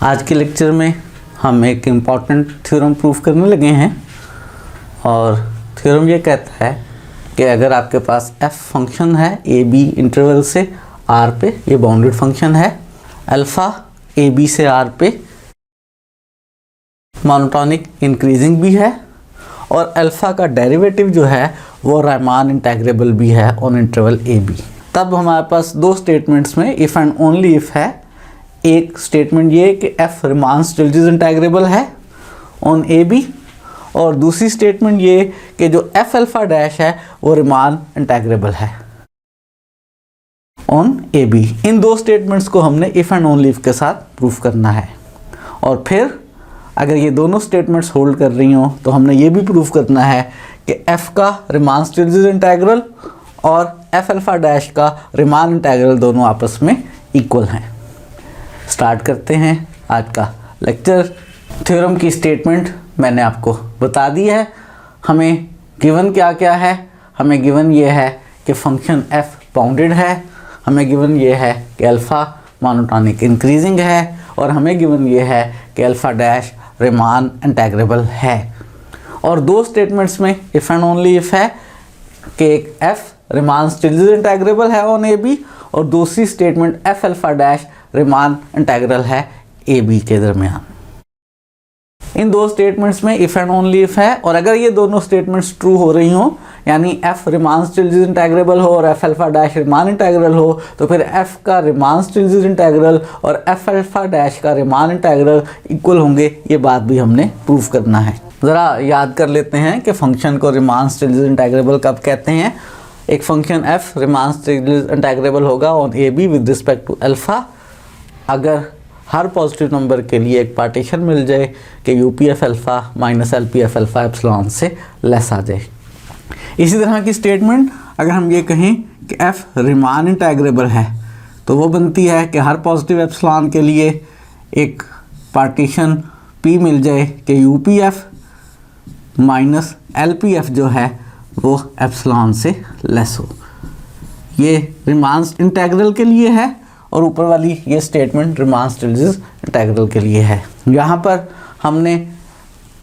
आज के लेक्चर में हम एक इम्पॉर्टेंट थ्योरम प्रूफ करने लगे हैं और थ्योरम ये कहता है कि अगर आपके पास f फंक्शन है ए बी इंटरवल से r पे, ये बाउंडेड फंक्शन है, अल्फ़ा ए बी से r पे मोनोटॉनिक इंक्रीजिंग भी है और अल्फ़ा का डेरिवेटिव जो है वो रायमान इंटेग्रेबल भी है ऑन इंटरवल ए बी। तब हमारे पास दो स्टेटमेंट्स में इफ़ एंड ओनली इफ़ है। एक स्टेटमेंट ये कि f रिमान स्टिल्जिस इंटेग्रेबल है ऑन ए बी और दूसरी स्टेटमेंट ये कि जो f अल्फ़ा डैश है वो रिमान इंटेग्रेबल है ऑन ए बी। इन दो स्टेटमेंट्स को हमने इफ़ एंड ओनली इफ़ के साथ प्रूफ करना है और फिर अगर ये दोनों स्टेटमेंट्स होल्ड कर रही हों तो हमने ये भी प्रूफ करना है कि f का रिमान स्टिल्जिस इंटेग्रल और f अल्फ़ा डैश का रिमान इंटेग्रल दोनों आपस में इक्वल हैं। स्टार्ट करते हैं आज का लेक्चर। थ्योरम की स्टेटमेंट मैंने आपको बता दी है। हमें गिवन क्या क्या है? हमें गिवन ये है कि फंक्शन f बाउंडेड है, हमें गिवन ये है कि अल्फ़ा मोनोटॉनिक इंक्रीजिंग है और हमें गिवन ये है कि अल्फ़ा डैश रिमान इंटेग्रेबल है। और दो स्टेटमेंट्स में इफ़ एंड ओनली इफ़ है कि एक f रिमान स्टिल्जिस इंटेग्रेबल है ऑन ए बी और दूसरी statement f alpha dash Riemann integral है ए बी के दरमियान। इन दो स्टेटमेंट्स में इफ़ एंड ओनली इफ़ है और अगर ये दोनों स्टेटमेंट्स ट्रू हो रही हों, यानी f रिमान स्टिल्जिस इंटेग्रेबल हो और f alpha dash Riemann integral हो, तो फिर f का रिमान स्टिल्जिस इंटेग्रल और f अल्फ़ा डैश का रिमान इंटेग्रल इक्वल होंगे। ये बात भी हमने प्रूफ करना है। ज़रा याद कर लेते हैं कि फंक्शन को रिमान स्टिल्जिस इंटेग्रेबल कब कहते हैं। एक function f Riemann Stieltjes integrable होगा on A B with respect to alpha अगर हर पॉजिटिव नंबर के लिए एक पार्टीशन मिल जाए कि U P F alpha minus L P F alpha epsilon से लेस आ जाए। इसी तरह की स्टेटमेंट अगर हम ये कहें कि f रिमान इंटेग्रेबल है तो वो बनती है कि हर पॉजिटिव एप्सिलॉन के लिए एक पार्टीशन p मिल जाए कि U P F minus L P F जो है वो एप्सिलॉन से लेस हो। ये रिमान इंटेग्रल के लिए है और ऊपर वाली ये स्टेटमेंट रिमान स्टिल्जिस इंटेग्रल के लिए है। यहाँ पर हमने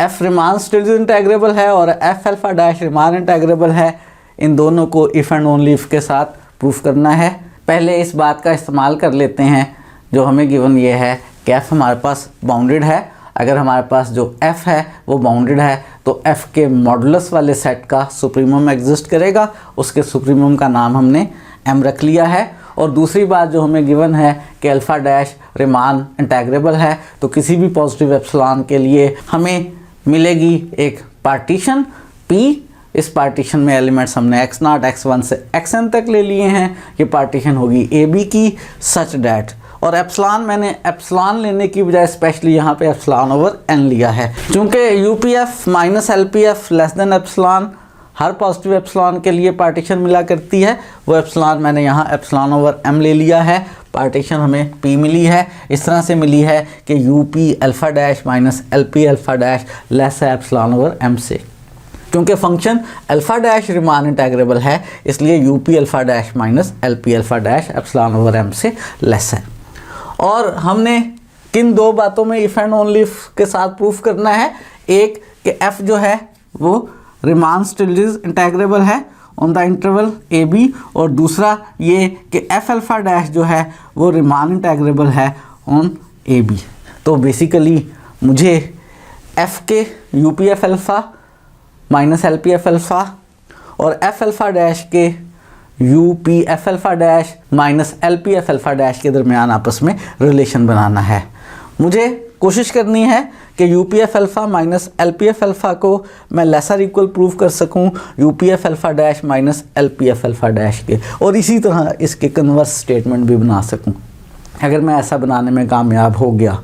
f रिमान स्टिल्जिस इंटेग्रेबल है और f alpha dash Riemann integrable है, इन दोनों को इफ़ एंड ओनली इफ़ के साथ प्रूफ करना है। पहले इस बात का इस्तेमाल कर लेते हैं जो हमें गिवन ये है कि f हमारे पास बाउंडेड है। अगर हमारे पास जो f है वो बाउंडेड है तो f के मॉडुलस वाले सेट का सुप्रीमम एग्जिस्ट करेगा। उसके सुप्रीमम का नाम हमने m रख लिया है। और दूसरी बात जो हमें गिवन है कि अल्फ़ा डैश रिमान इंटेग्रेबल है तो किसी भी पॉजिटिव एप्सिलॉन के लिए हमें मिलेगी एक पार्टीशन P। इस पार्टीशन में एलिमेंट्स हमने x0 x1 से xn तक ले लिए हैं। ये पार्टीशन होगी ए बी की सच डैट और एप्सिलॉन मैंने एप्सिलॉन लेने की बजाय स्पेशली यहाँ पे एप्सिलॉन ओवर n लिया है। चूँकि U P F minus L P F less than epsilon हर पॉजिटिव एप्सिलॉन के लिए पार्टीशन मिला करती है, वो एप्सिलॉन मैंने यहाँ एप्सिलॉन ओवर m ले लिया है। पार्टीशन हमें p मिली है, इस तरह से मिली है कि U P alpha dash minus L P alpha dash less है एप्सिलॉन ओवर m से। क्योंकि function alpha dash Riemann integrable है इसलिए you P alpha dash minus L P alpha dash epsilon over m से लेस है। और हमने किन दो बातों में इफ़ एंड ओनली इफ़ के साथ प्रूफ करना है। एक कि f जो है वो रिमान स्टिल्जिस इंटेग्रेबल है on the interval A B और दूसरा ये कि f अल्फ़ा डैश जो है वो रिमान इंटेग्रेबल है ऑन ए बी। तो बेसिकली मुझे f के you P F alpha minus L P F alpha और f अल्फ़ा डैश के you P F alpha dash minus L P F alpha dash के दरमियान आपस में रिलेशन बनाना है। मुझे कोशिश करनी है कि U P F alpha minus L P F alpha को मैं लेसर इक्वल प्रूव कर सकूं you P F alpha dash minus L P F alpha dash के और इसी तरह इसके कन्वर्स स्टेटमेंट भी बना सकूं। अगर मैं ऐसा बनाने में कामयाब हो गया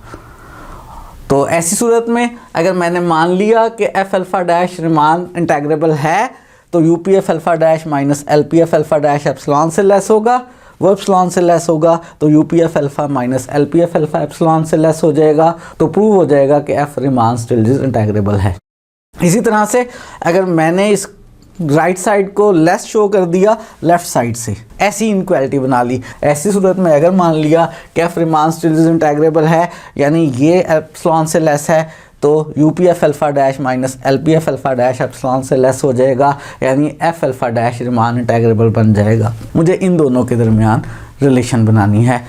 तो ऐसी सूरत में अगर मैंने मान लिया कि F alpha dash Riemann integrable है तो U P F alpha dash minus L P F alpha dash epsilon से लेस होगा, वो एप्सिलॉन से लेस होगा तो U P F alpha minus L P F alpha epsilon से लेस हो जाएगा। तो प्रूव हो जाएगा कि f रिमान स्टिल्जिस इंटेग्रेबल है। इसी तरह से अगर मैंने इस राइट साइड को लेस शो कर दिया लेफ्ट साइड से, ऐसी इनक्वालिटी बना ली। ऐसी सूरत में अगर मान लिया कि F Riemann still is integrable है, यानी ये एप्सिलॉन से लेस है, तो U P F alpha dash minus L P F alpha dash epsilon से लेस हो जाएगा, यानी F alpha dash Riemann integrable बन जाएगा। मुझे इन दोनों के दरमियान रिलेशन बनानी है,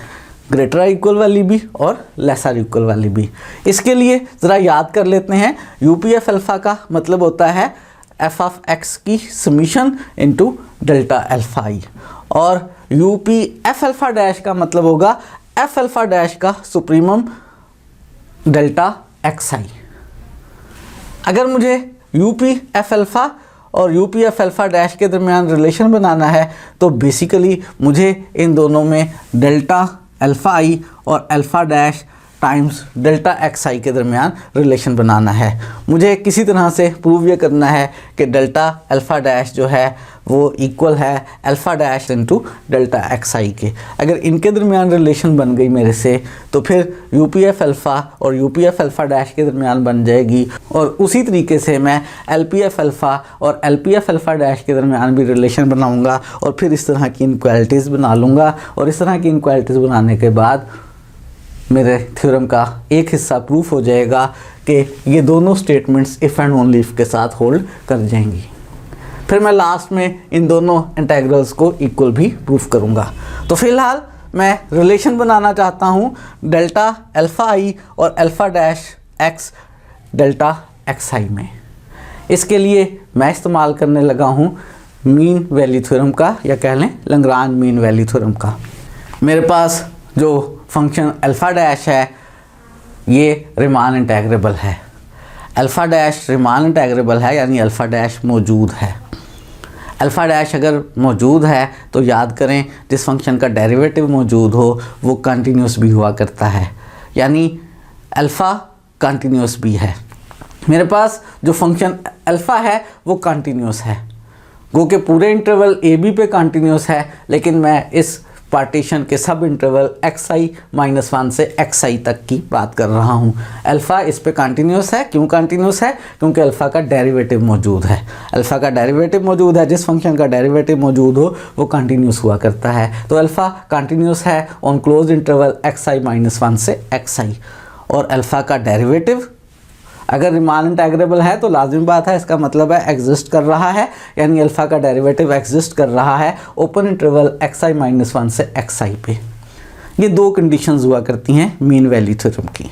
ग्रेटर इक्वल वाली भी और लेसर इक्वल वाली भी। इसके लिए ज़रा याद कर लेते हैं, यू पी एफ अल्फ़ा का मतलब होता है एफ ऑफ एक्स की summation into delta alpha I, और U P F alpha dash का मतलब होगा एफ अल्फ़ा डैश का सुप्रीमम डेल्टा एक्स आई। अगर मुझे यू पी एफ अल्फ़ा और U P F alpha dash के दरमियान रिलेशन बनाना है, तो बेसिकली मुझे इन दोनों में डेल्टा अल्फ़ा आई और alpha dash times delta X I के दरमियान रिलेशन बनाना है। मुझे किसी तरह से प्रूव ये करना है कि डेल्टा अल्फ़ा डैश जो है वो इक्वल है alpha dash into delta X I के। अगर इनके दरमियान रिलेशन बन गई मेरे से, तो फिर यू पी एफ अल्फ़ा और U P F alpha dash के दरमियान बन जाएगी, और उसी तरीके से मैं एल पी एफ अल्फ़ा और L P F alpha dash के दरमियान भी रिलेशन बनाऊँगा, और फिर इस तरह की इनक्वालिटीज़ बना लूँगा। और इस तरह की इनक्वालिटीज़ बनाने के बाद मेरे थ्योरम का एक हिस्सा प्रूफ हो जाएगा कि ये दोनों statements if and only if के साथ होल्ड कर जाएंगी। फिर मैं लास्ट में इन दोनों इंटेग्रल्स को इक्वल भी प्रूफ करूँगा। तो फिलहाल मैं रिलेशन बनाना चाहता हूँ डेल्टा अल्फ़ा आई और alpha dash X delta X I में। इसके लिए मैं इस्तेमाल करने लगा हूँ मीन वैल्यू थ्योरम का, या कह लें लैग्रांज मीन वैल्यू थ्योरम का। मेरे पास जो फंक्शन अल्फ़ा डैश है ये रिमान इंटेग्रेबल है, अल्फ़ा डैश रिमान इंटेग्रेबल है, यानी अल्फ़ा डैश मौजूद है। अल्फ़ा डैश अगर मौजूद है तो याद करें जिस फंक्शन का डेरिवेटिव मौजूद हो वो कंटिन्यूस भी हुआ करता है, यानी अल्फ़ा कंटिन्यूस भी है। मेरे पास जो फंक्शन अल्फ़ा है वो कंटिन्यूस है, गो के पूरे इंटरवल ए बी पे कंटिन्यूस है, लेकिन मैं इस पार्टीशन के सब इंटरवल एक्स आई माइनस 1 से एक्स आई तक की बात कर रहा हूँ। अल्फ़ा इस पे कंटिन्यूस है। क्यों कंटिन्यूस है? क्योंकि अल्फ़ा का डेरिवेटिव मौजूद है। अल्फ़ा का डेरिवेटिव मौजूद है, जिस फंक्शन का डेरिवेटिव मौजूद हो वो कंटिन्यूस हुआ करता है। तो अल्फ़ा कंटिन्यूस है on close interval x I minus 1 से एक्स आई, और अल्फ़ा का डेरिवेटिव अगर रिमान इंटेग्रेबल है तो लाजमी बात है, इसका मतलब है एग्जिस्ट कर रहा है, यानी अल्फ़ा का डेरिवेटिव एग्जिस्ट कर रहा है open interval x I minus 1 से एक्स आई पे। ये दो कंडीशंस हुआ करती हैं मीन वैल्यू थ्योरम की,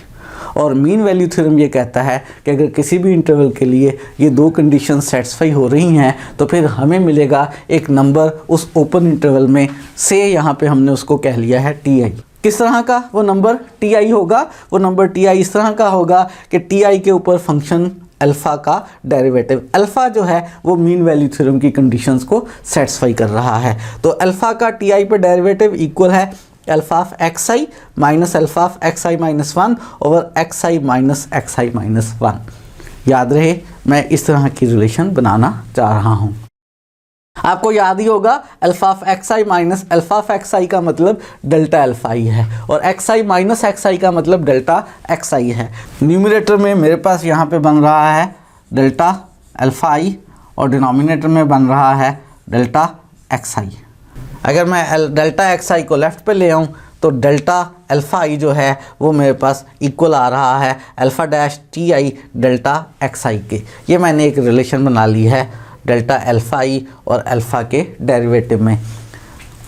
और मीन वैल्यू थ्योरम ये कहता है कि अगर किसी भी इंटरवल के लिए ये दो कंडीशन सेटिस्फाई हो रही हैं तो फिर हमें मिलेगा एक नंबर उस ओपन इंटरवल में से, यहाँ पे हमने उसको कह लिया है टी आई। किस तरह का वो नंबर टी आई होगा? वो नंबर टी आई इस तरह का होगा कि टी आई के ऊपर फंक्शन अल्फ़ा का डेरिवेटिव, अल्फ़ा जो है वो मीन वैल्यू थ्योरम की कंडीशंस को सेटिस्फाई कर रहा है। तो अल्फ़ा का टी आई पे डेरिवेटिव इक्वल है alpha of X I minus alpha of X I minus 1 over x I minus X I minus 1। याद रहे मैं इस तरह की रिलेशन बनाना चाह रहा हूँ। आपको याद ही होगा alpha of X I minus alpha of X I का मतलब डेल्टा अल्फ़ा आई है, और X I minus X I का मतलब डेल्टा एक्स आई है। न्यूमरेटर में मेरे पास यहाँ पे बन रहा है डेल्टा अल्फ़ा आई और डिनोमिनेटर में बन रहा है डेल्टा एक्स आई। अगर मैं डेल्टा एक्स आई को लेफ़्ट पे ले आऊँ तो डेल्टा अल्फ़ा आई जो है वो मेरे पास इक्वल आ रहा है alpha dash T I delta X I के। ये मैंने एक रिलेशन बना ली है डेल्टा अल्फ़ा आई और अल्फ़ा के डेरिवेटिव में।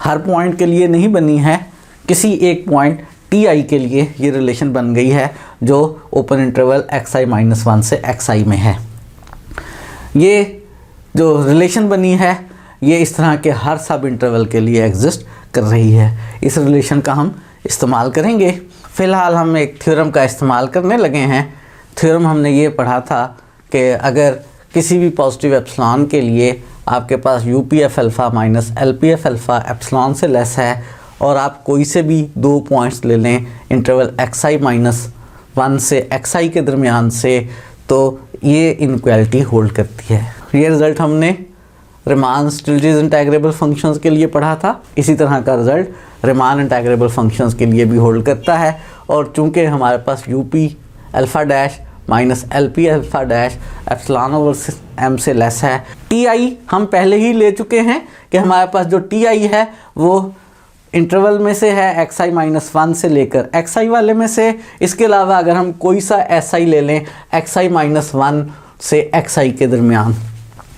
हर पॉइंट के लिए नहीं बनी है, किसी एक पॉइंट टी आई के लिए ये रिलेशन बन गई है जो open interval x I minus 1 से एक्स आई में है। ये जो रिलेशन बनी है ये इस तरह के हर सब इंटरवल के लिए एग्जिस्ट कर रही है। इस रिलेशन का हम इस्तेमाल करेंगे। फ़िलहाल हम एक थ्योरम का इस्तेमाल करने लगे हैं। थ्योरम हमने ये पढ़ा था कि अगर किसी भी पॉजिटिव एप्सिलॉन के लिए आपके पास U P F alpha minus L P F alpha epsilon से लेस है, और आप कोई से भी दो पॉइंट्स ले लें इंटरवल एक्स आई माइनस 1 से एक्स आई के दरमियान से, तो ये इनक्वालिटी होल्ड करती है। ये रिज़ल्ट हमने रिमान स्टिल्स इंटेग्रेबल फंक्शंस के लिए पढ़ा था। इसी तरह का रिज़ल्ट रिमान इंटेग्रेबल फंक्शंस के लिए भी होल्ड करता है, और चूँकि हमारे पास U P alpha dash minus L P alpha dash epsilon over M से लेस है। टी आई हम पहले ही ले चुके हैं कि हमारे पास जो टी आई है वो इंटरवल में से है एक्स आई माइनस 1 से लेकर एक्स आई वाले में से। इसके अलावा अगर हम कोई सा एस आई ले लें एक्स आई माइनस 1 से एक्स आई के दरमियान,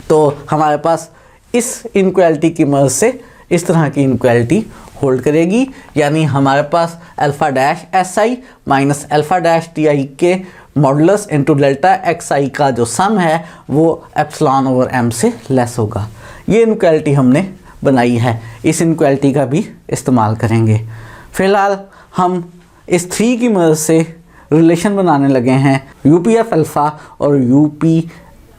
तो हमारे पास इस इनक्वालिटी की मदद से इस तरह की इनक्वालिटी होल्ड करेगी। यानी हमारे पास alpha dash S I minus alpha dash T I के modulus into delta X I का जो सम है वो एप्सिलॉन ओवर एम से लेस होगा। ये इनक्वालिटी हमने बनाई है, इस इनक्वालिटी का भी इस्तेमाल करेंगे। फ़िलहाल हम इस 3 की मदद से रिलेशन बनाने लगे हैं यू पी एफ अल्फ़ा और U P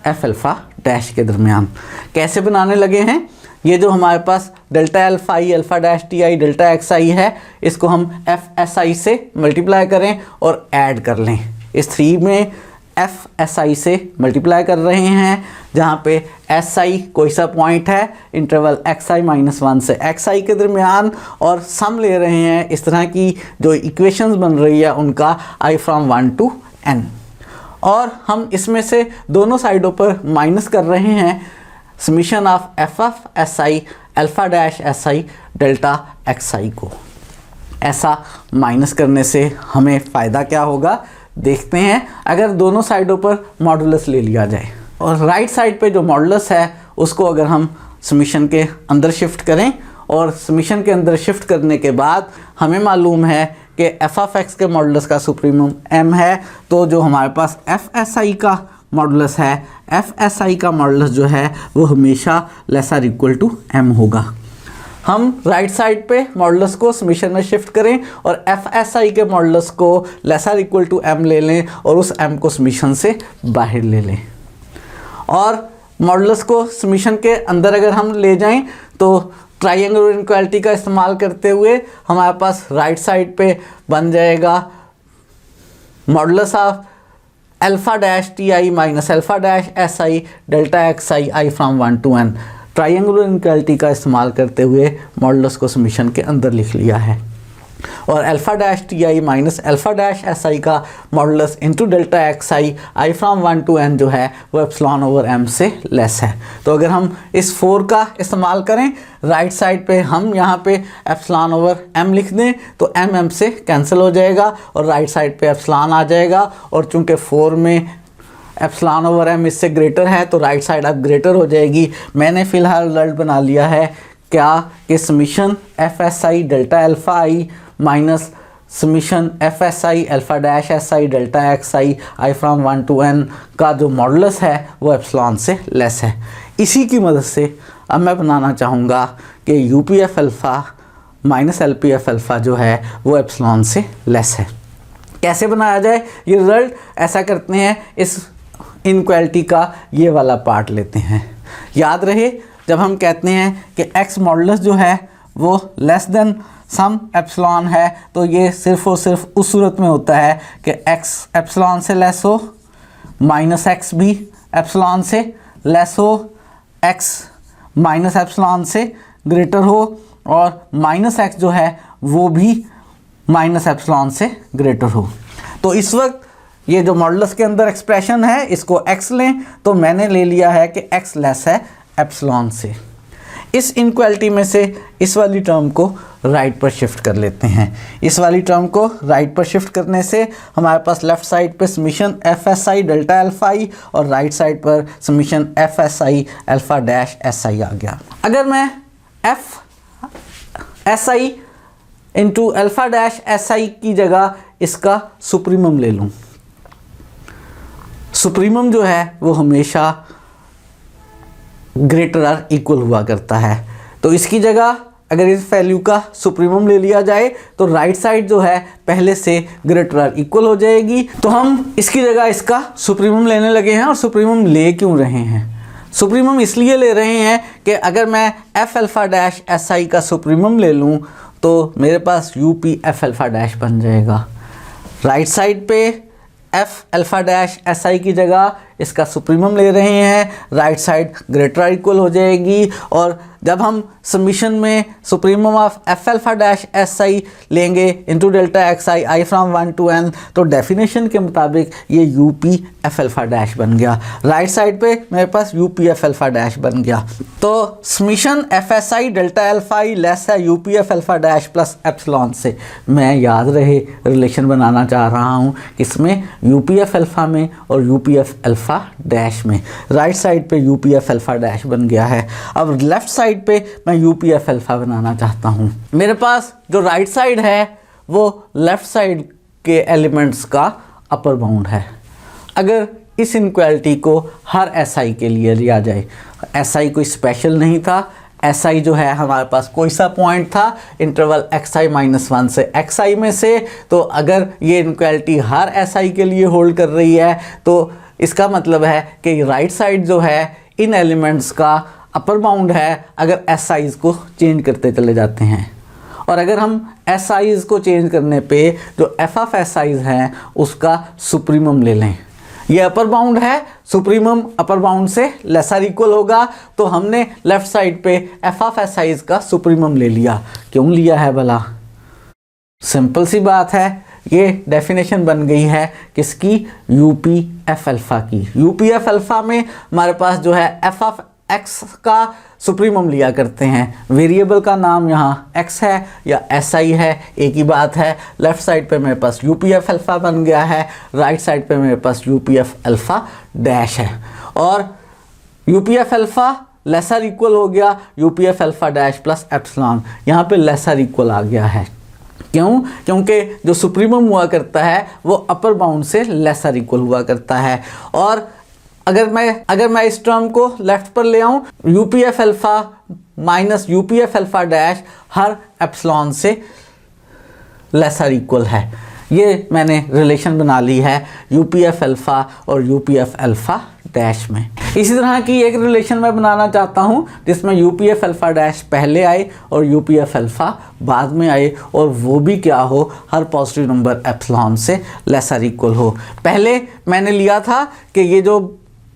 F alpha dash के दरमियान। कैसे बनाने लगे हैं? ये जो हमारे पास delta alpha I alpha dash T I delta X I है, इसको हम एफ एस आई से मल्टीप्लाई करें और ऐड कर लें। इस 3 में एफ एस आई से मल्टीप्लाई कर रहे हैं, जहाँ पे एस आई कोई सा पॉइंट है इंटरवल एक्स आई माइनस 1 से एक्स आई के दरमियान, और सम ले रहे हैं। इस तरह की जो इक्वेशंस बन रही है उनका आई फ्रॉम 1 to n, और हम इसमें से दोनों साइडों पर माइनस कर रहे हैं summation of F F S I alpha dash S I delta X I को। ऐसा माइनस करने से हमें फ़ायदा क्या होगा देखते हैं। अगर दोनों साइडों पर मॉडुलस ले लिया जाए और राइट साइड पे जो मॉडुलस है उसको अगर हम समीशन के अंदर शिफ्ट करें, और समीशन के अंदर शिफ्ट करने के बाद हमें मालूम है कि एफ ऑफ एक्स के मॉडुलस का सुप्रीमम एम है, तो जो हमारे पास एफ एस आई का मॉडुलस है, एफ एस आई का मॉडुलस जो है वो हमेशा लेसर इक्वल टू एम होगा। हम राइट साइड पे मॉडुलस को समीशन में शिफ्ट करें और एफ एस आई के मॉडुलस को लेसर इक्वल टू एम ले लें और उस एम को समीशन से बाहर ले लें, और मॉडुलस को समीशन के अंदर अगर हम ले जाएं तो ट्राइंगुलर इनक्वालिटी का इस्तेमाल करते हुए हमारे पास राइट साइड पे बन जाएगा modulus of alpha dash T I minus alpha dash S I delta X I I from 1 to n। Triangular inequality का इस्तेमाल करते हुए मॉडुलस को समीशन के अंदर लिख लिया है, और alpha dash T I minus alpha dash S I का modulus into delta X I I from 1 to n जो है वो एप्सिलॉन ओवर एम से लेस है। तो अगर हम इस 4 का इस्तेमाल करें राइट साइड पे, हम यहाँ पे एप्सिलॉन ओवर एम लिख दें तो एम एम से कैंसिल हो जाएगा और राइट साइड पे एप्सिलॉन आ जाएगा, और चूँकि 4 में एप्सिलॉन ओवर एम इससे ग्रेटर है तो राइट साइड अब ग्रेटर हो जाएगी। मैंने फ़िलहाल रिजल्ट बना लिया है क्या कि summation F S I delta alpha I minus summation F S I alpha dash S I delta X I I from 1 to n का जो मॉडुलस है वो एप्सिलॉन से लेस है। इसी की मदद से अब मैं बनाना चाहूँगा कि U P F alpha minus L P F alpha जो है वो एप्सिलॉन से लेस है। कैसे बनाया जाए ये रिज़ल्ट? ऐसा करते हैं, इस इनक्वालिटी का ये वाला पार्ट लेते हैं। याद रहे जब हम कहते हैं कि x मॉडुलस जो है वो लेस देन सम एप्सिलॉन है, तो ये सिर्फ़ और सिर्फ उस सूरत में होता है कि x एप्सिलॉन से लेस हो, माइनस x भी एप्सिलॉन से लेस हो, x माइनस एप्सिलॉन से ग्रेटर हो, और माइनस x जो है वो भी माइनस एप्सिलॉन से ग्रेटर हो। तो इस वक्त ये जो मॉडुलस के अंदर एक्सप्रेशन है इसको x लें, तो मैंने ले लिया है कि x लेस है एप्सिलॉन से। इस इनक्वालिटी में से इस वाली टर्म को राइट पर शिफ्ट कर लेते हैं। इस वाली टर्म को राइट पर शिफ्ट करने से हमारे पास लेफ़्ट साइड पे summation F S I delta alpha I और राइट साइड पर summation F S I alpha dash S I आ गया। अगर मैं F S I into alpha dash S I की जगह इसका सुप्रीमम ले लूँ, सुप्रीमम जो है वो हमेशा ग्रेटर आर इक्वल हुआ करता है, तो इसकी जगह अगर इस वैल्यू का सुप्रीमम ले लिया जाए तो राइट साइड जो है पहले से ग्रेटर आर इक्वल हो जाएगी। तो हम इसकी जगह इसका सुप्रीमम लेने लगे हैं। और सुप्रीमम ले क्यों रहे हैं? सुप्रीमम इसलिए ले रहे हैं कि अगर मैं F alpha dash S I का सुप्रीमम ले लूँ तो मेरे पास U P F alpha dash बन जाएगा। राइट साइड पे F alpha dash S I की जगह इसका सुप्रीमम ले रहे हैं, राइट साइड ग्रेटर इक्वल हो जाएगी। और जब हम समीशन में supremum of F alpha dash S I लेंगे into delta X I I from 1 to n, तो डेफिनेशन के मुताबिक ये U P F alpha dash बन गया। राइट साइड पे मेरे पास U P F alpha dash बन गया। तो summation F S I delta alpha I less है U P F alpha dash plus epsilon से। मैं याद रहे रिलेशन बनाना चाह रहा हूँ किसमें, यू पी एफ अल्फा में और U P F alpha dash में। राइट साइड पे you P F alpha dash बन गया है। अब लेफ्ट साइड पे मैं यू पी एफ अल्फा बनाना चाहता हूँ। मेरे पास जो राइट साइड है वो लेफ्ट साइड के एलिमेंट्स का अपर बाउंड है। अगर इस इनक्वालिटी को हर एस आई के लिए लिया जाए, एस आई कोई स्पेशल नहीं था, एस आई जो है हमारे पास कोई सा पॉइंट था इंटरवल एक्स आई माइनस 1 से एक्स आई में से, तो अगर ये इनक्वालिटी हर एस आई के लिए होल्ड कर रही है तो इसका मतलब है कि राइट साइड जो है इन एलिमेंट्स का अपर बाउंड है अगर एस आईज को चेंज करते चले जाते हैं। और अगर हम एस आईज को चेंज करने पे जो एफ ऑफ एस आईज हैं उसका सुप्रीमम ले लें, ये अपर बाउंड है, सुप्रीमम अपर बाउंड से लेसर इक्वल होगा, तो हमने लेफ्ट साइड पे एफ ऑफ एस आईज का सुप्रीमम ले लिया। क्यों लिया है भला? सिंपल सी बात है, ये डेफिनेशन बन गई है किसकी, यू पी एफ अल्फा की। यू पी एफ अल्फा में हमारे पास जो है एफ ऑफ एक्स का सुप्रीमम लिया करते हैं। वेरिएबल का नाम यहाँ एक्स है या एस आई है, एक ही बात है। लेफ्ट साइड पे मेरे पास यू पी एफ अल्फा बन गया है, राइट साइड पे मेरे पास U P F alpha dash है। और U P F alpha lesser equal हो गया U P F alpha dash plus epsilon, यहाँ पे लेसर इक्वल आ गया है। क्यों? क्योंकि जो सुप्रीमम हुआ करता है वो अपर बाउंड से लेसर इक्वल हुआ करता है। और अगर मैं इस टर्म को लेफ्ट पर ले आऊँ, you P F alpha minus U P F alpha dash her epsilon से लेसर इक्वल है। ये मैंने रिलेशन बना ली है यू पी एफ अल्फा और U P F alpha dash में। इसी तरह की एक रिलेशन मैं बनाना चाहता हूँ जिसमें you P F alpha dash पहले आए और यू पी एफ अल्फा बाद में आए, और वो भी क्या हो, हर पॉजिटिव नंबर एप्सिलॉन से लेसर इक्वल हो। पहले मैंने लिया था कि ये जो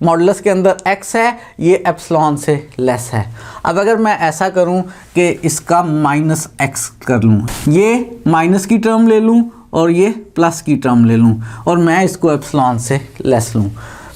मॉडुलस के अंदर x है ये एप्सिलॉन से लेस है। अब अगर मैं ऐसा करूं कि इसका माइनस x कर लूं, ये माइनस की टर्म ले लूं और ये प्लस की टर्म ले लूं और मैं इसको एप्सिलॉन से लेस लूं।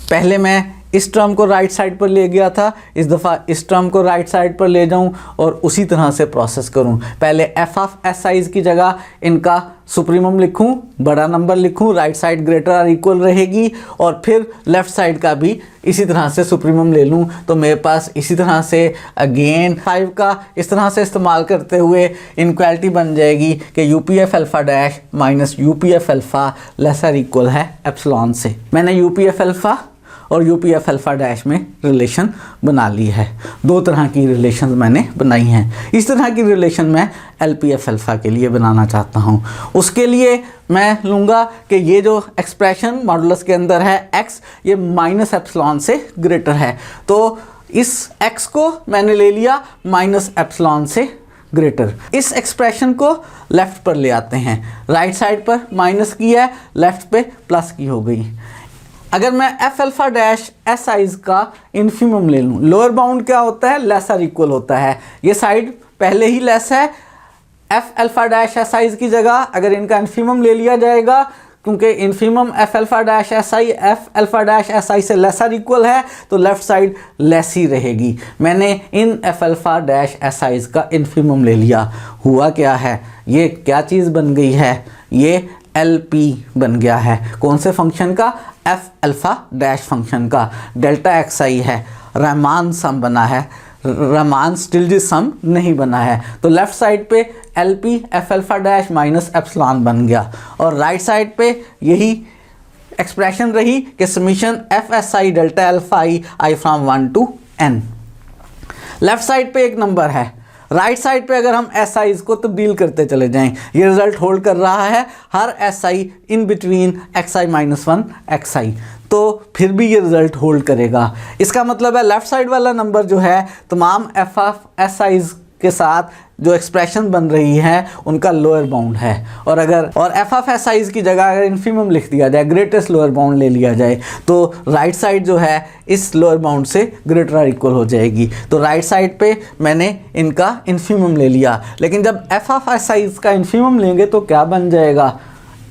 पहले मैं इस टर्म को राइट साइड पर ले गया था, इस दफ़ा इस टर्म को राइट साइड पर ले जाऊं और उसी तरह से प्रोसेस करूं। पहले एफ ऑफ एस आइज की जगह इनका सुप्रीमम लिखूं, बड़ा नंबर लिखूं, राइट साइड ग्रेटर और इक्वल रहेगी, और फिर लेफ्ट साइड का भी इसी तरह से सुप्रीमम ले लूं। तो मेरे पास इसी तरह से अगेन 5 का इस तरह से इस्तेमाल करते हुए इनक्वालिटी बन जाएगी कि U P F alpha dash minus U P F alpha lesser equal है एप्सिलॉन से। मैंने यू पी एफ अल्फा और U P F alpha dash में रिलेशन बना ली है। दो तरह की रिलेशन मैंने बनाई हैं। इस तरह की रिलेशन मैं एल पी एफ अल्फा के लिए बनाना चाहता हूँ। उसके लिए मैं लूँगा कि ये जो एक्सप्रेशन मॉडुलस के अंदर है x, ये माइनस एप्सिलॉन से ग्रेटर है, तो इस x को मैंने ले लिया माइनस एप्सिलॉन से ग्रेटर। इस एक्सप्रेशन को लेफ्ट पर ले आते हैं, राइट साइड पर माइनस की है, लेफ्ट पे प्लस की हो गई। अगर मैं F alpha dash S eyes का इन्फीमम ले लूँ, लोअर बाउंड क्या होता है, लेसर इक्वल होता है। ये साइड पहले ही लेस है, F alpha dash S eyes की जगह अगर इनका इन्फीमम ले लिया जाएगा, क्योंकि infimum F alpha dash S I F alpha dash S आई से लेसर इक्वल है, तो लेफ्ट साइड लेस ही रहेगी। मैंने in F alpha dash S eyes का इन्फीमम ले लिया। हुआ क्या है, ये क्या चीज़ बन गई है, ये एल पी बन गया है। कौन से फंक्शन का, एफ अल्फा डैश फंक्शन का। डेल्टा एक्स आई है, रहमान सम बना है, रहमान स्टिल्जिस सम नहीं बना है। तो लेफ्ट साइड पे L P F alpha dash minus epsilon बन गया, और राइट साइड पे यही एक्सप्रेशन रही कि summation F S I delta alpha I from 1 to n। Left side पे एक नंबर है, राइट साइड पे अगर हम एस आईज को तब्दील करते चले जाएं, ये रिजल्ट होल्ड कर रहा है हर S I in between X I minus 1 X I, तो फिर भी ये रिजल्ट होल्ड करेगा। इसका मतलब है लेफ्ट साइड वाला नंबर जो है तमाम एफ ऑफ एस आईज के साथ जो एक्सप्रेशन बन रही है उनका लोअर बाउंड है। और एफ ऑफ एस साइज की जगह अगर इन्फीमम लिख दिया जाए, ग्रेटेस्ट लोअर बाउंड ले लिया जाए, तो राइट साइड जो है इस लोअर बाउंड से ग्रेटर और इक्वल हो जाएगी। तो राइट साइड पे मैंने इनका इन्फीमम ले लिया, लेकिन जब एफ ऑफ एस साइज का इन्फीमम लेंगे तो क्या बन जाएगा,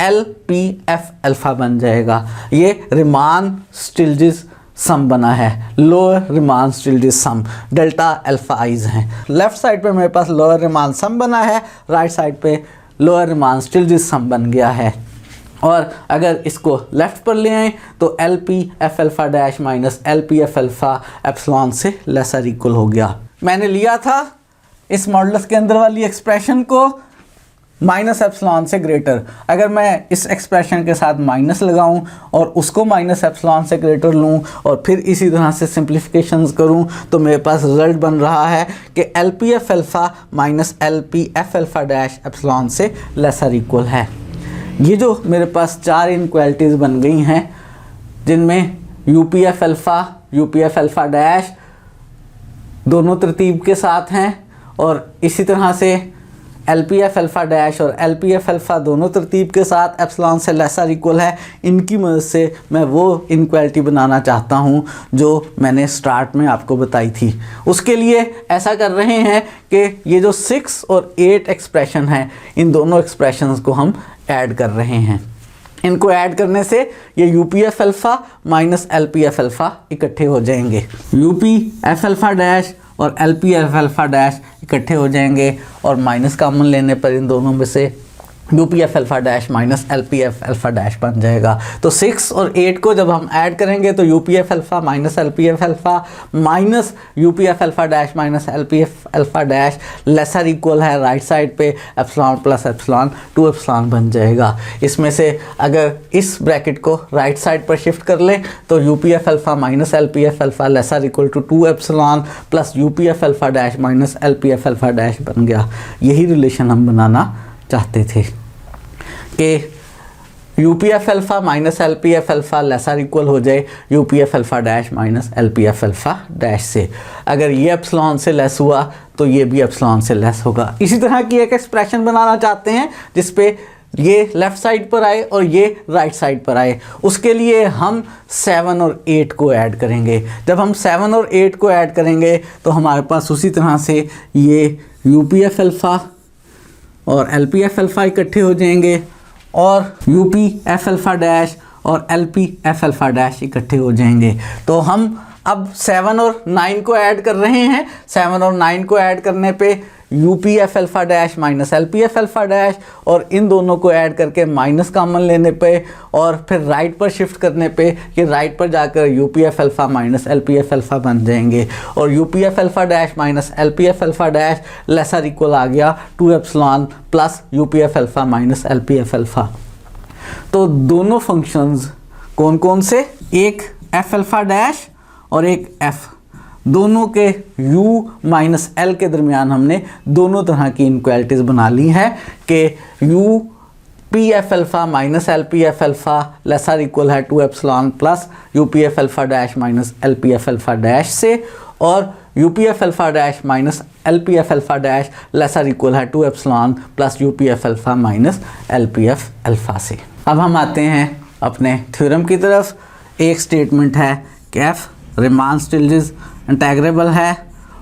एल पी एफ अल्फा बन जाएगा। ये रिमान स्टिल्जिस सम बना है, लोअर रिमान स्टिल्जिस सम, डेल्टा अल्फा आइज हैं। लेफ्ट साइड पे मेरे पास लोअर रिमान सम बना है, राइट साइड पे लोअर रिमान स्टिल्जिस सम बन गया है। और अगर इसको लेफ्ट पर ले आए तो L P F alpha dash minus L P F alpha epsilon से लेसर इक्वल हो गया। मैंने लिया था इस मॉडुलस के अंदर वाली एक्सप्रेशन को माइनस एप्सिलॉन से ग्रेटर। अगर मैं इस एक्सप्रेशन के साथ माइनस लगाऊं और उसको माइनस एप्सिलॉन से ग्रेटर लूं और फिर इसी तरह से सिंप्लीफिकेशंस करूं तो मेरे पास रिजल्ट बन रहा है कि L P F alpha minus L P F alpha dash epsilon से लेसर इक्वल है। ये जो मेरे पास चार इनक्वालिटीज़ बन गई हैं, जिनमें you P F alpha dash दोनों तरतीब के साथ हैं और इसी तरह से L P F alpha dash और एल पी एफ अल्फा दोनों तरतीब के साथ एप्सिलॉन से लेसर इक्वल है। इनकी मदद से मैं वो इनक्वालिटी बनाना चाहता हूँ जो मैंने स्टार्ट में आपको बताई थी। उसके लिए ऐसा कर रहे हैं कि ये जो 6 और 8 एक्सप्रेशन हैं, इन दोनों एक्सप्रेशंस को हम ऐड कर रहे हैं। इनको ऐड करने से ये U P F alpha minus L P F alpha इकट्ठे हो जाएंगे। U P F alpha dash और L P F alpha dash इकट्ठे हो जाएंगे और माइनस कॉमन लेने पर इन दोनों में से you P F alpha dash minus L P F alpha dash बन जाएगा। तो 6 और 8 को जब हम ऐड करेंगे तो U P F alpha minus L P F alpha minus U P F alpha dash minus L P F alpha dash lesser equal है राइट साइड पे एप्सिलॉन प्लस एप्सिलॉन 2 एप्सिलॉन बन जाएगा। इसमें से अगर इस ब्रैकेट को राइट साइड पर शिफ्ट कर लें तो U P F alpha minus L P F alpha lesser equal to 2 epsilon plus U P F alpha dash minus L P F alpha dash बन गया। यही रिलेशन हम बनाना चाहते थे कि U P F alpha minus L P F alpha lesser equal हो जाए U P F alpha dash minus L P F alpha dash से। अगर ये एप्सिलॉन से लेस हुआ तो ये भी एप्सिलॉन से लेस होगा। इसी तरह की एक एक्सप्रेशन बनाना चाहते हैं जिस पे ये लेफ़्ट साइड पर आए और ये राइट साइड पर आए। उसके लिए हम 7 और 8 को ऐड करेंगे। जब हम 7 और 8 को ऐड करेंगे तो हमारे पास उसी तरह से ये यू पी एफ अल्फा और एल पी एफ अल्फा इकट्ठे हो जाएंगे और U P F alpha dash और L P F alpha dash इकट्ठे हो जाएंगे। तो हम अब 7 और 9 को ऐड कर रहे हैं। 7 और 9 को ऐड करने पे you P F alpha dash minus L P F alpha dash और इन दोनों को ऐड करके माइनस कॉमन लेने पे और फिर राइट पर शिफ्ट करने पे ये राइट पर जाकर U P F alpha minus L P F alpha बन जाएंगे और U P F alpha dash minus L P F alpha dash lesser equal आ गया 2 epsilon plus U P F alpha minus L P F alpha. तो दोनों functions कौन कौन से, एक एफ अल्फा डैश और एक एफ, दोनों के u माइनस एल के दरमियान हमने दोनों तरह की इनक्वालिटीज़ बना ली हैं कि u P F alpha minus L P F alpha lesser equal है 2 epsilon plus U P F alpha dash minus L P F alpha dash से और U P F alpha dash minus L P F alpha dash lesser equal है 2 epsilon plus U P F alpha minus L P F alpha से। अब हम आते हैं अपने theorem की तरफ। एक स्टेटमेंट है कि एफ रिमान स्टिल्जिस इंटेग्रेबल है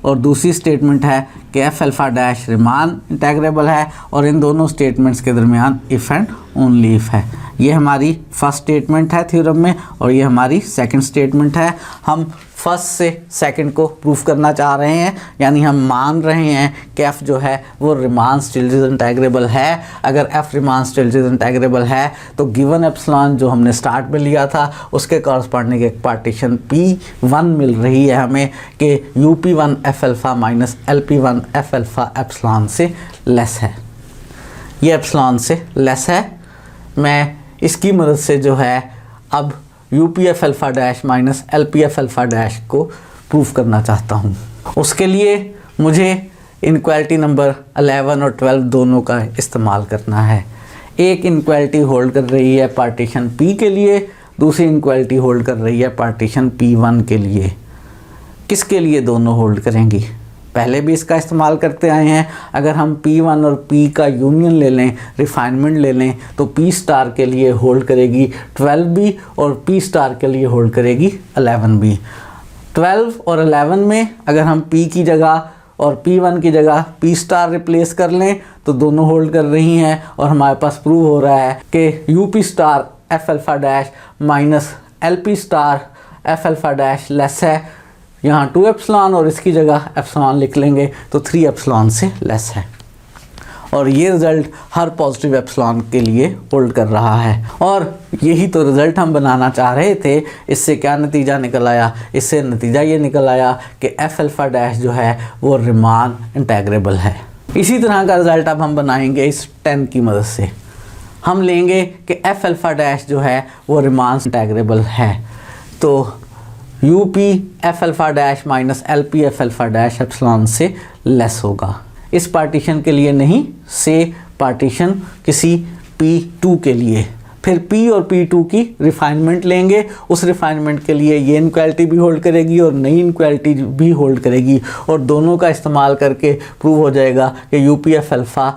और दूसरी स्टेटमेंट है कि F alpha dash Riemann integrable है और इन दोनों स्टेटमेंट्स के दरमियान इफ़ एंड ओनली इफ़ है। ये हमारी फर्स्ट स्टेटमेंट है थ्योरम में और ये हमारी सेकंड स्टेटमेंट है। हम फर्स्ट से सेकंड को प्रूफ करना चाह रहे हैं, यानी हम मान रहे हैं कि एफ जो है वो रिमान स्टिल्जिस इंटेग्रेबल है। अगर एफ रिमान स्टिल्जिस इंटेग्रेबल है तो गिवन एप्सिलॉन जो हमने स्टार्ट में लिया था उसके कॉरस्पॉन्डिंग एक पार्टीशन P1 मिल रही है हमें कि U P one F alpha minus L P one F alpha epsilon से लेस है। ये एप्सिलॉन से लेस है। मैं इसकी मदद से जो है अब you P F alpha dash minus L P F alpha dash को प्रूफ करना चाहता हूँ। उसके लिए मुझे इनक्वालिटी नंबर 11 और 12 दोनों का इस्तेमाल करना है। एक इनक्वालिटी होल्ड कर रही है पार्टीशन P के लिए, दूसरी इनक्वालिटी होल्ड कर रही है पार्टीशन P1 के लिए। किसके लिए दोनों होल्ड करेंगी? पहले भी इसका इस्तेमाल करते आए हैं। अगर हम P1 और P का यूनियन ले लें, रिफाइनमेंट ले लें, तो P स्टार के लिए होल्ड करेगी 12B और P स्टार के लिए होल्ड करेगी 11B। 12 और 11 में अगर हम P की जगह और P1 की जगह P स्टार रिप्लेस कर लें तो दोनों होल्ड कर रही हैं, और हमारे पास प्रूव हो रहा है कि UP star F alpha dash minus LP star F alpha dash less है। यहाँ 2 एप्सिलॉन और इसकी जगह एप्सिलॉन लिख लेंगे तो 3 एप्सिलॉन से लेस है, और ये रिज़ल्ट हर पॉजिटिव एप्सिलॉन के लिए होल्ड कर रहा है। और यही तो रिज़ल्ट हम बनाना चाह रहे थे। इससे क्या नतीजा निकल आया? इससे नतीजा ये निकल आया कि F अल्फ़ा डैश जो है वो रिमान इंटेग्रेबल है। इसी तरह का रिज़ल्ट अब हम बनाएंगे इस 10 की मदद से। हम लेंगे कि F अल्फ़ा डैश जो है वो रिमान इंटेग्रेबल है, तो UP F alpha dash minus LP F alpha dash epsilon से लेस होगा। इस पार्टीशन के लिए नहीं, से पार्टीशन किसी P2 के लिए। फिर P और P2 की रिफाइनमेंट लेंगे, उस रिफाइनमेंट के लिए ये इनक्वालिटी भी होल्ड करेगी और नई इनक्वालिटी भी होल्ड करेगी, और दोनों का इस्तेमाल करके प्रूव हो जाएगा कि UP F alpha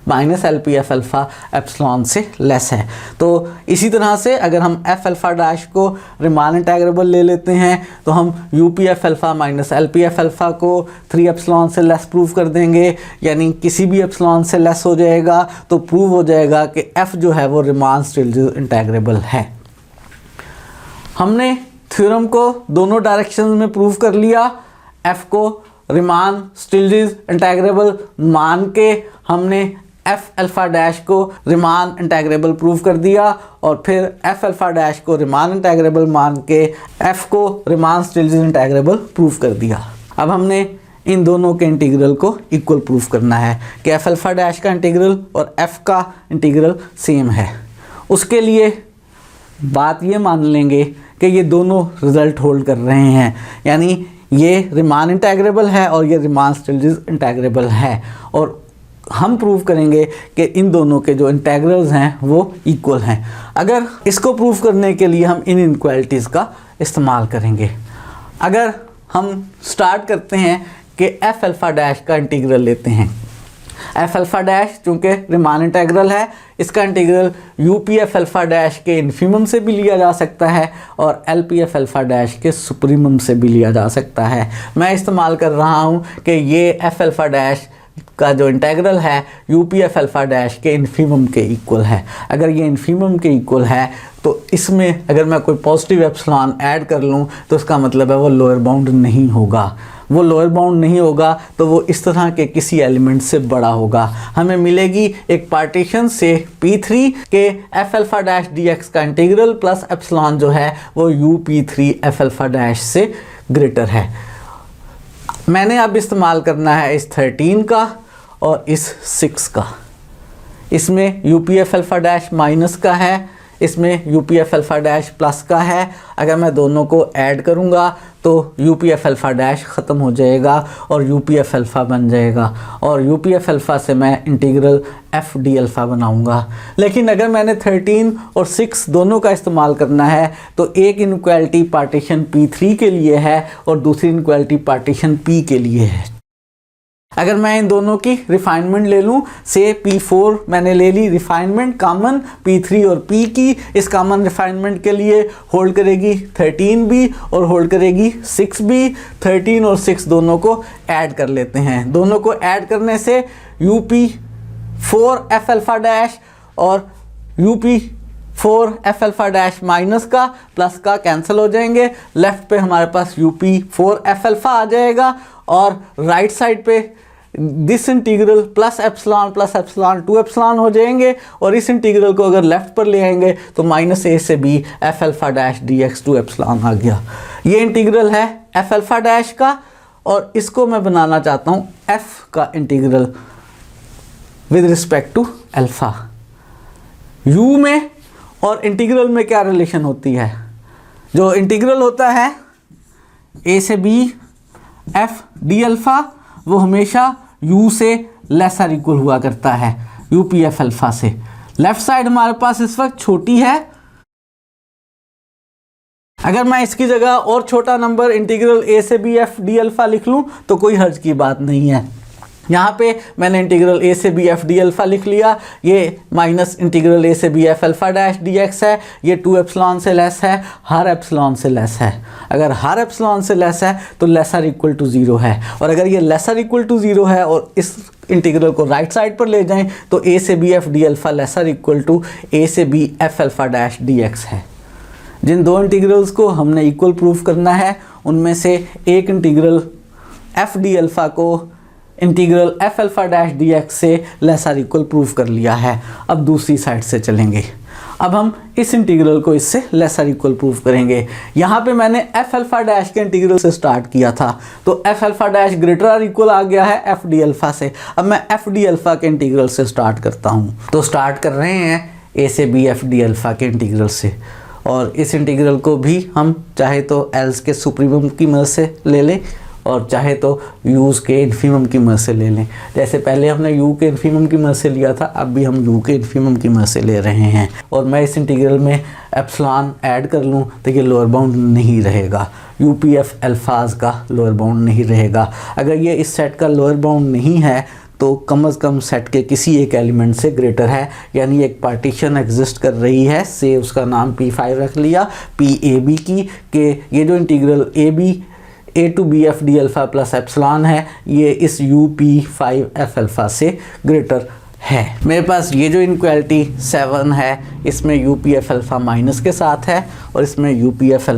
minus LP F alpha epsilon से लेस है। तो इसी तरह से अगर हम F अल्फ़ा डैश को रिमान इंटेग्रेबल ले लेते हैं तो हम UP F alpha minus LP F alpha को 3 एप्सिलॉन से लेस प्रूव कर देंगे, यानी किसी भी एप्सिलॉन से लेस हो जाएगा, तो प्रूव हो जाएगा कि F जो है वो रिमान स्टिल्जिस इंटेग्रेबल है। हमने थ्योरम को दोनों डायरेक्शंस में प्रूव कर लिया। F को रिमान स्टिल्जिस इंटेग्रेबल मान के हमने F अल्फ़ा डैश को रिमान इंटेग्रेबल प्रूव कर दिया, और फिर F अल्फ़ा डैश को रिमान इंटेग्रेबल मान के F को रिमान स्टिल्जिस इंटेग्रेबल प्रूव कर दिया। अब हमने इन दोनों के इंटीग्रल को इक्वल प्रूव करना है कि F अल्फ़ा डैश का इंटीग्रल और F का इंटीग्रल सेम है। उसके लिए बात ये मान लेंगे कि ये दोनों रिज़ल्ट होल्ड कर रहे हैं, यानी ये रिमान इंटेग्रेबल है और ये रिमान स्टिल्जिस इंटेग्रेबल है, और हम प्रूव करेंगे कि इन दोनों के जो इंटेग्रल्स हैं वो इक्वल हैं। अगर इसको प्रूव करने के लिए हम इन इनक्वालिटीज़ का इस्तेमाल करेंगे। अगर हम स्टार्ट करते हैं कि F अल्फ़ा डैश का इंटीग्रल लेते हैं। F अल्फ़ा डैश चूँकि रिमान इंटेग्रल है, इसका integral UP F alpha dash के इन्फीमम से भी लिया जा सकता है और LP F अल्फ़ा डैश के सुप्रीमम से भी लिया जा सकता है। मैं इस्तेमाल कर रहा हूँ कि ये F अल्फ़ा डैश का जो इंटेग्रल है UP F अल्फ़ा डैश के इन्फीमम के इक्वल है। अगर ये इन्फीमम के इक्वल है तो इसमें अगर मैं कोई पॉजिटिव एप्सिलॉन ऐड कर लूँ तो इसका मतलब है वो लोअर बाउंड नहीं होगा। वो लोअर बाउंड नहीं होगा तो वो इस तरह के किसी एलिमेंट से बड़ा होगा। हमें मिलेगी एक पार्टीशन से P3 के F अल्फ़ा डैश dx का इंटीग्रल प्लस एप्सिलॉन जो है वो UP3 F अल्फ़ा डैश से ग्रेटर है। मैंने अब इस्तेमाल करना है इस 13 का और इस 6 का। इसमें UP F alpha dash minus का है, इसमें UP F alpha dash plus का है। अगर मैं दोनों को ऐड करूँगा तो UP F अल्फ़ा डैश ख़त्म हो जाएगा और UP F अल्फ़ा बन जाएगा, और UP F अल्फ़ा से मैं इंटीग्रल F d अल्फ़ा बनाऊँगा। लेकिन अगर मैंने 13 और 6 दोनों का इस्तेमाल करना है तो एक इनक्वालिटी पार्टीशन P3 के लिए है और दूसरी इनक्वालिटी पार्टीशन P के लिए है। अगर मैं इन दोनों की रिफाइनमेंट ले लूँ, से P4 मैंने ले ली रिफाइनमेंट कॉमन P3 और P की, इस कॉमन रिफाइनमेंट के लिए होल्ड करेगी 13B और होल्ड करेगी 6B। 13 और 6 दोनों को ऐड कर लेते हैं। दोनों को ऐड करने से UP4 F अल्फ़ा डैश और UP4 F alpha dash minus का प्लस का कैंसिल हो जाएंगे। लेफ़्ट पे हमारे पास UP4 F अल्फ़ा आ जाएगा और राइट साइड पे this integral plus epsilon 2 epsilon हो जाएंगे, और इस इंटीग्रल को अगर लेफ़्ट पर ले आएंगे तो -a से b F alpha dash dx 2 epsilon आ गया। ये इंटीग्रल है F अल्फ़ा डैश का, और इसको मैं बनाना चाहता हूँ F का integral with respect to alpha. u में और इंटीग्रल में क्या रिलेशन होती है? जो इंटीग्रल होता है a से b F d अल्फ़ा वो हमेशा u से लेसर इक्वल हुआ करता है UP F अल्फ़ा से। लेफ्ट साइड हमारे पास इस वक्त छोटी है, अगर मैं इसकी जगह और छोटा नंबर इंटीग्रल a से b f d अल्फ़ा लिख लूँ तो कोई हर्ज की बात नहीं है। यहाँ पे मैंने इंटीग्रल a से b f d अल्फ़ा लिख लिया, ये माइनस इंटीग्रल a से b f alpha dash dx है, ये 2 एप्सिलॉन से लेस है, हर एप्सिलॉन से लेस है। अगर हर एप्सिलॉन से लेस है तो लेसर इक्वल टू 0 है, और अगर ये लेसर इक्वल टू 0 है और इस इंटीग्रल को राइट साइड पर ले जाएं तो a से b f d alpha lesser equal to a से b f alpha dash dx है। जिन दो इंटीग्रल्स को हमने इक्वल प्रूफ करना है उनमें से एक इंटीग्रल f d अल्फ़ा को integral f alpha dash dx से लेसर इक्वल प्रूफ कर लिया है। अब दूसरी साइड से चलेंगे, अब हम इस इंटीग्रल को इससे लेसर इक्वल प्रूफ करेंगे। यहाँ पे मैंने f अल्फ़ा डैश के इंटीग्रल से स्टार्ट किया था तो f अल्फ़ा डैश ग्रेटर और इक्वल आ गया है f d अल्फ़ा से। अब मैं f d अल्फ़ा के इंटीग्रल से स्टार्ट करता हूँ, तो स्टार्ट कर रहे हैं a से b f d अल्फ़ा के इंटीग्रल से, और इस इंटीग्रल को भी हम चाहे तो एल्स के सुप्रीमम की मदद से ले लें और चाहे तो यूज़ के इन्फीमम की मदद से ले लें। जैसे पहले हमने यू के इन्फीमम की मदद से लिया था, अब भी हम यू के इन्फीमम की मदद से ले रहे हैं। और मैं इस इंटीग्रल में एप्सिलॉन ऐड कर लूँ तो ये लोअर बाउंड नहीं रहेगा, यू पी एफ अल्फाज का लोअर बाउंड नहीं रहेगा। अगर ये इस सेट का लोअर बाउंड नहीं है तो कम से कम सेट के किसी एक एलिमेंट से ग्रेटर है, यानी एक पार्टीशन एग्जिस्ट कर रही है, से उसका नाम P5 रख लिया, PAB की, कि ये जो integral a to b f d alpha plus epsilon है ये इस UP5 f अल्फ़ा से ग्रेटर है। मेरे पास ये जो इनक्वालिटी 7 है इसमें UPF अल्फ़ा माइनस के साथ है और इसमें UPF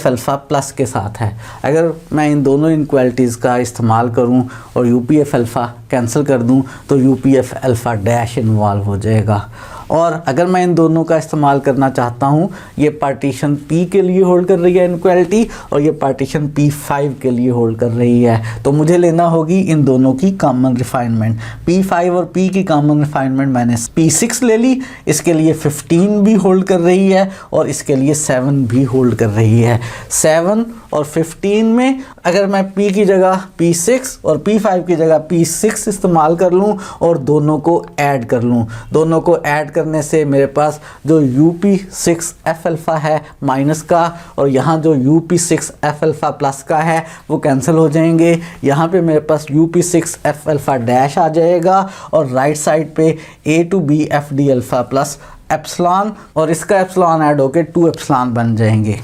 अल्फ़ा प्लस के साथ है। अगर मैं इन दोनों इनक्वालिटीज़ का इस्तेमाल करूं और UPF अल्फ़ा कैंसिल कर दूं तो UPF अल्फ़ा डैश इन्वॉल्व हो जाएगा। और अगर मैं इन दोनों का इस्तेमाल करना चाहता हूँ, ये पार्टीशन P के लिए होल्ड कर रही है इनक्वालिटी और ये पार्टीशन P5 के लिए होल्ड कर रही है, तो मुझे लेना होगी इन दोनों की कॉमन रिफाइनमेंट। P5 और P की कॉमन रिफाइनमेंट मैंने P6 ले ली, इसके लिए 15 भी होल्ड कर रही है और इसके लिए 7 भी होल्ड कर रही है। 7 और 15 में अगर मैं P की जगह P6 और P5 की जगह P6 इस्तेमाल कर लूँ और दोनों को ऐड कर लूँ, दोनों को ऐड करने से मेरे पास जो UP6 f अल्फ़ा है माइनस का और यहाँ जो UP6 f अल्फ़ा प्लस का है वो कैंसिल हो जाएंगे। यहाँ पे मेरे पास UP6 f अल्फ़ा डैश आ जाएगा और राइट साइड पे a to b f d alpha plus epsilon और इसका एप्सिलॉन ऐड होके 2 एप्सिलॉन बन जाएंगे।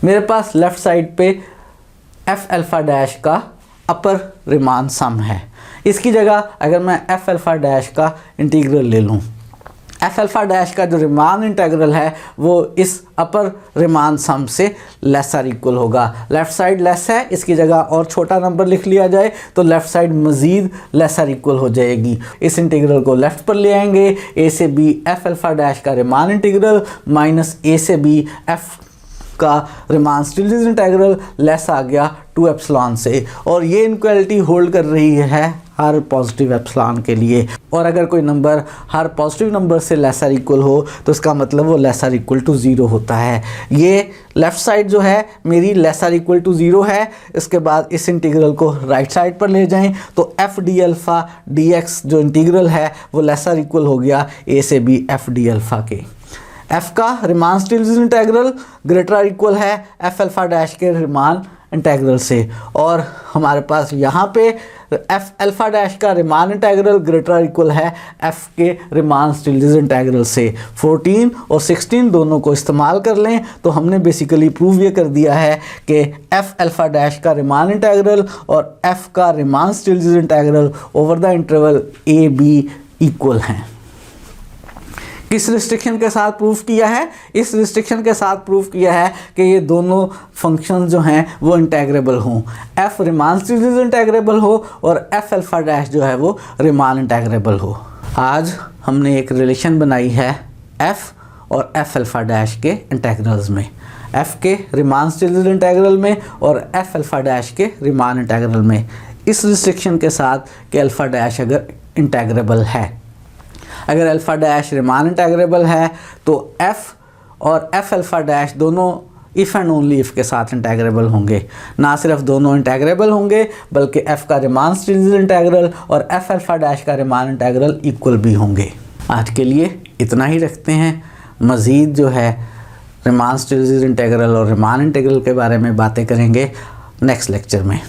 मेरे पास लेफ़्ट साइड पे f अल्फ़ा डैश का अपर रिमान सम है, इसकी जगह अगर मैं f अल्फ़ा डैश का इंटीग्रल ले लूँ, f अल्फ़ा डैश का जो रिमान इंटीग्रल है वो इस अपर रिमान सम से लेसर इक्वल होगा। लेफ़्ट साइड लेस है, इसकी जगह और छोटा नंबर लिख लिया जाए तो लेफ़्ट साइड मज़ीद लेसर इक्वल हो जाएगी। इस इंटीग्रल को लेफ़्ट पर ले आएंगे, a से b f अल्फ़ा डैश का रिमान इंटीग्रल माइनस a से b f का रिमान स्टिल्स इंटीग्रल लेस आ गया 2 एप्सिलॉन से, और ये इनक्वालिटी होल्ड कर रही है हर पॉजिटिव एप्सिलॉन के लिए। और अगर कोई नंबर हर पॉजिटिव नंबर से लेसर इक्वल हो तो इसका मतलब वो लेसर इक्वल टू 0 होता है। ये लेफ़्ट साइड जो है मेरी लेसर इक्वल टू 0 है। इसके बाद इस इंटीग्रल को राइट साइड पर ले जाएं तो f d अल्फ़ा dx जो इंटीग्रल है वो लेसर इक्वल हो गया a से b f d अल्फ़ा के। f का Riemann stills integral greater equal है f अल्फ़ा डैश के रिमान इंटीग्रल से, और हमारे पास यहाँ पे f अल्फ़ा डैश का रिमान इंटीग्रल ग्रेटर इक्वल है f के रिमान स्टिल्स इंटीग्रल से। 14 और 16 दोनों को इस्तेमाल कर लें तो हमने बेसिकली प्रूव ये कर दिया है कि f अल्फ़ा डैश का रिमान इंटीग्रल और f का Riemann stills integral over the interval a b equal हैं। किस रिस्ट्रिक्शन के साथ प्रूफ किया है? इस रिस्ट्रिक्शन के साथ प्रूफ किया है कि ये दोनों फंक्शन जो हैं वो इंटेग्रेबल हों, f रिमान स्टिल्स इंटेग्रेबल हो और f अल्फ़ा डैश जो है वो रिमान इंटेग्रेबल हो। आज हमने एक रिलेशन बनाई है f और f अल्फ़ा डैश के इंटेग्रल्स में, f के रिमान स्टिल्स इंटेग्रल में और f अल्फ़ा डैश के रिमान इंटेग्रल में, इस रिस्ट्रिक्शन के साथ कि अल्फ़ा डैश अगर इंटेग्रेबल है। अगर अल्फ़ा डैश रिमान इंटेग्रेबल है तो f और f अल्फ़ा डैश दोनों इफ़ एंड ओनली इफ़ के साथ इंटेग्रेबल होंगे। ना सिर्फ दोनों इंटेग्रेबल होंगे बल्कि f का रिमान स्टिल्स इंटेग्रल और f अल्फ़ा डैश का रिमान इंटेग्रल इक्वल भी होंगे। आज के लिए इतना ही रखते हैं, मज़ीद जो है रिमान स्टिल्स इंटीग्रल और रिमान इंटीग्रल के बारे में बातें करेंगे नेक्स्ट लेक्चर में।